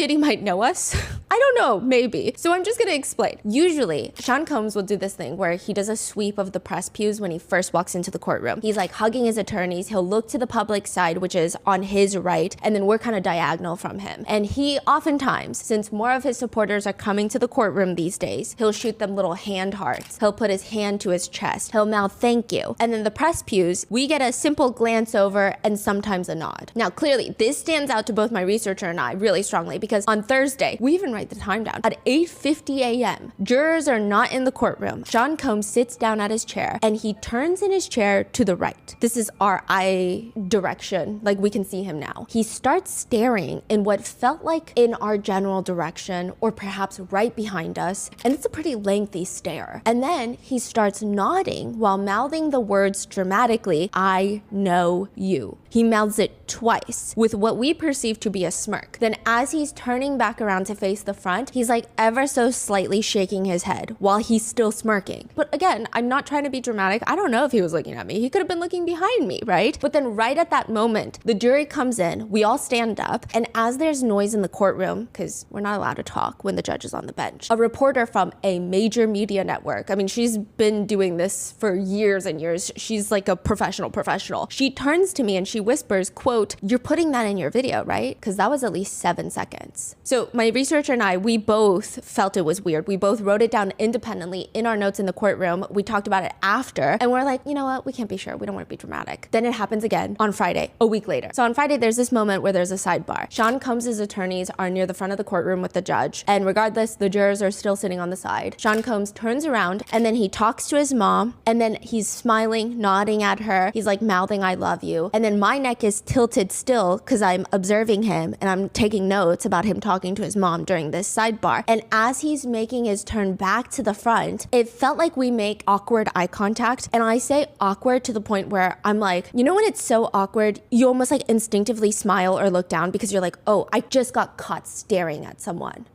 Diddy might know us. I don't know, maybe. So I'm just gonna explain. Usually, Sean Combs will do this thing where he does a sweep of the press pews when he first walks into the courtroom. He's like hugging his attorneys. He'll look to the public side, which is on his right, and then we're kind of diagonal from him. And he oftentimes, since more of his supporters are coming to the courtroom these days, he'll shoot them little hand hearts. He'll put his hand to his chest. He'll mouth thank you. And then the press pews, we get a simple glance over and sometimes a nod. Now, clearly, this stands out to both my researcher and I really strongly because on Thursday, we even write the time down, at 8:50 a.m., jurors are not in the courtroom. Sean Combs sits down at his chair and he turns in his chair to the right. This is our eye direction, like we can see him now. He starts staring in what felt like in our general direction or perhaps right behind us, and it's a pretty lengthy stare. And then he starts nodding while mouthing the words dramatically, "I know you." He mouths it twice with what we perceive to be a smirk. Then as he's turning back around to face the front, he's like ever so slightly shaking his head while he's still smirking. But again, I'm not trying to be dramatic. I don't know if he was looking at me. He could have been looking behind me, right? But then right at that moment, the jury comes in, we all stand up, and as there's noise in the courtroom, because we're not allowed to talk when the judge is on the bench, a reporter from a major media network, I mean, she's been doing this for years and years. She's like a professional. She turns to me and she whispers, quote, "You're putting that in your video, right?" Because that was at least 7 seconds. So my researcher and I, we both felt it was weird. We both wrote it down independently in our notes in the courtroom. We talked about it after, and we're like, you know what? We can't be sure. We don't want to be dramatic. Then it happens again on Friday, a week later. So on Friday, there's this moment where there's a sidebar. Sean Combs' attorneys are near the front of the courtroom with the judge, and regardless, the jurors are still sitting on the side. Sean Combs turns around, and then he talks to his mom, and then he's smiling, nodding at her. He's like mouthing, "I love you." And then my neck is tilted still because I'm observing him, and I'm taking notes about him talking to his mom during this sidebar. And as he's making his turn back to the front, it felt like we make awkward eye contact. And I say awkward to the point where I'm like, you know when it's so awkward, you almost like instinctively smile or look down because you're like, oh, I just got caught staring at someone.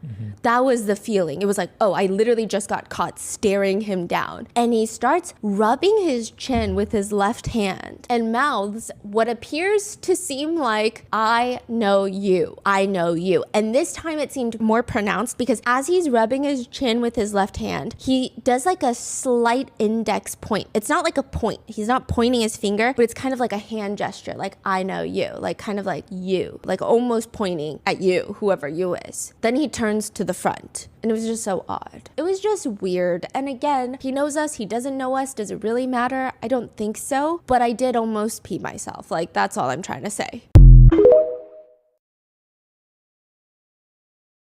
That was the feeling. It was like, oh, I literally just got caught staring him down. And he starts rubbing his chin with his left hand and mouths what appears to seem like, "I know you. I know you." And this time it seemed more pronounced because as he's rubbing his chin with his left hand, he does like a slight index point. It's not like a point. He's not pointing his finger, but it's kind of like a hand gesture, like, "I know you," like kind of like you, like almost pointing at you, whoever you is. Then he turns to the front. And it was just so odd. It was just weird. And again, he knows us, he doesn't know us. Does it really matter? I don't think so. But I did almost pee myself. Like, that's all I'm trying to say.